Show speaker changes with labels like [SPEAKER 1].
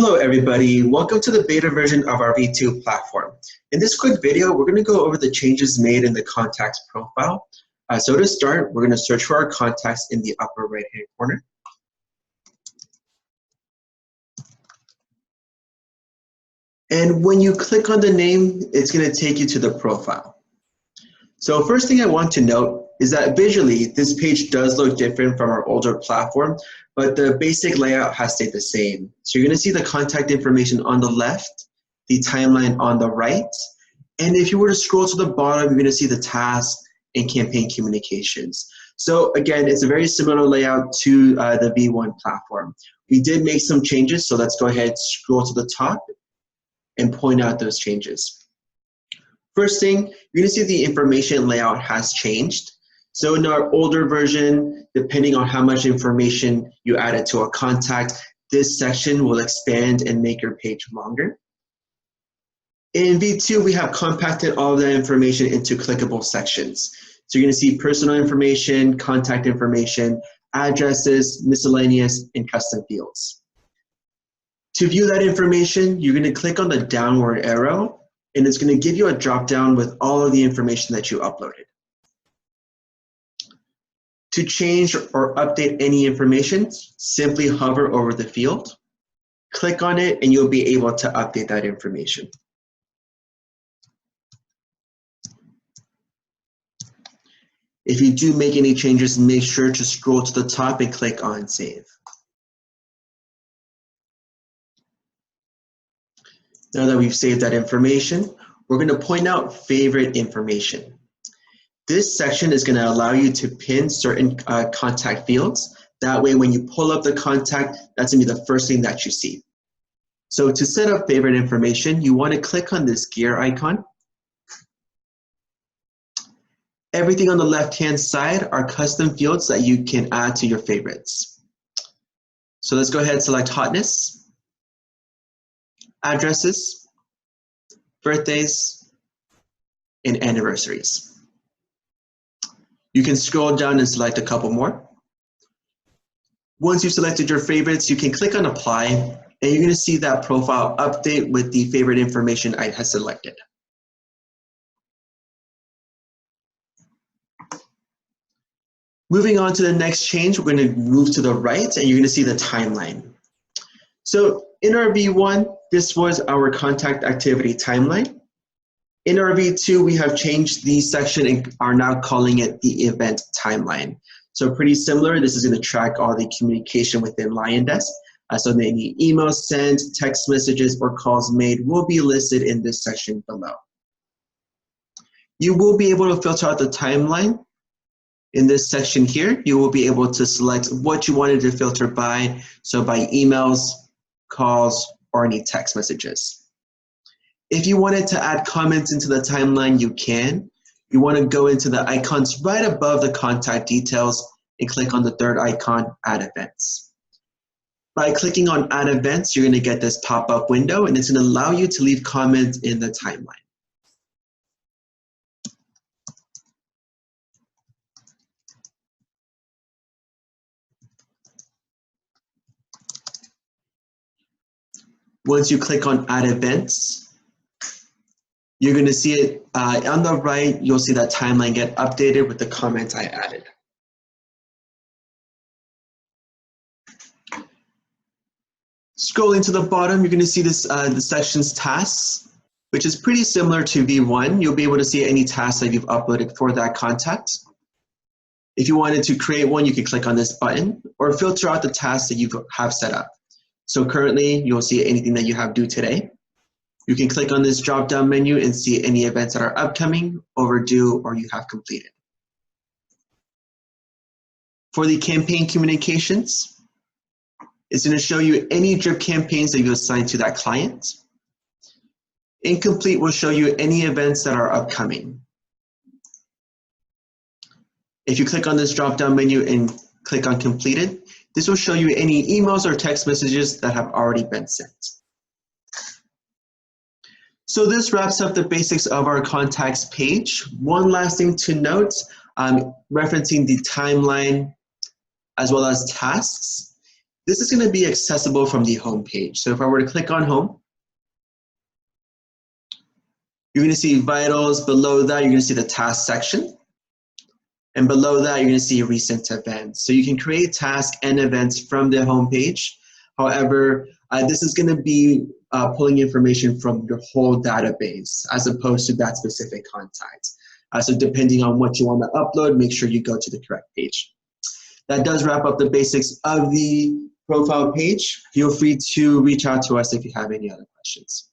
[SPEAKER 1] Hello everybody, welcome to the beta version of our V2 platform. In this quick video, we're going to go over the changes made in the contacts profile. So to start, we're going to search for our contacts in the upper right hand corner. And when you click on the name, it's going to take you to the profile. So first thing I want to note is that visually, this page does look different from our older platform, but the basic layout has stayed the same. So you're going to see the contact information on the left, the timeline on the right, and if you were to scroll to the bottom, you're going to see the tasks and campaign communications. So again, it's a very similar layout to the V1 platform. We did make some changes, so let's go ahead and scroll to the top and point out those changes. First thing, you're going to see the information layout has changed. So in our older version, depending on how much information you added to a contact, this section will expand and make your page longer. In V2, we have compacted all of that information into clickable sections. So you're going to see personal information, contact information, addresses, miscellaneous, and custom fields. To view that information, you're going to click on the downward arrow, and it's going to give you a drop-down with all of the information that you uploaded. To change or update any information, simply hover over the field, click on it, and you'll be able to update that information. If you do make any changes, make sure to scroll to the top and click on Save. Now that we've saved that information, we're going to point out favorite information. This section is going to allow you to pin certain contact fields. That way, when you pull up the contact, that's going to be the first thing that you see. So to set up favorite information, you want to click on this gear icon. Everything on the left-hand side are custom fields that you can add to your favorites. So let's go ahead and select hotness, addresses, birthdays, and anniversaries. You can scroll down and select a couple more. Once you've selected your favorites, you can click on apply, and you're going to see that profile update with the favorite information I have selected. Moving on to the next change, we're going to move to the right, and you're going to see the timeline. So in our V1, this was our contact activity timeline. In our V2, we have changed the section and are now calling it the event timeline. So pretty similar, this is going to track all the communication within LionDesk. So any emails sent, text messages, or calls made will be listed in this section below. You will be able to filter out the timeline. In this section here, you will be able to select what you wanted to filter by, so by emails, calls, or any text messages. If you wanted to add comments into the timeline, you can. You want to go into the icons right above the contact details and click on the third icon, Add Events. By clicking on Add Events, you're going to get this pop-up window, and it's going to allow you to leave comments in the timeline. Once you click on Add Events, you're going to see it on the right. You'll see that timeline get updated with the comments I added. Scrolling to the bottom, you're going to see this the section's tasks, which is pretty similar to V1. You'll be able to see any tasks that you've uploaded for that contact. If you wanted to create one, you can click on this button or filter out the tasks that you have set up. So currently, you'll see anything that you have due today. You can click on this drop-down menu and see any events that are upcoming, overdue, or you have completed. For the campaign communications, it's going to show you any drip campaigns that you assign to that client. Incomplete will show you any events that are upcoming. If you click on this drop-down menu and click on completed, this will show you any emails or text messages that have already been sent. So this wraps up the basics of our contacts page. One last thing to note, referencing the timeline as well as tasks. this is going to be accessible from the home page. So if I were to click on home, you're going to see vitals. Below that, you're going to see the task section. And below that, you're going to see recent events. So you can create tasks and events from the home page. However, this is going to be pulling information from your whole database as opposed to that specific contact. So depending on what you want to upload, make sure you go to the correct page. That does wrap up the basics of the profile page. Feel free to reach out to us if you have any other questions.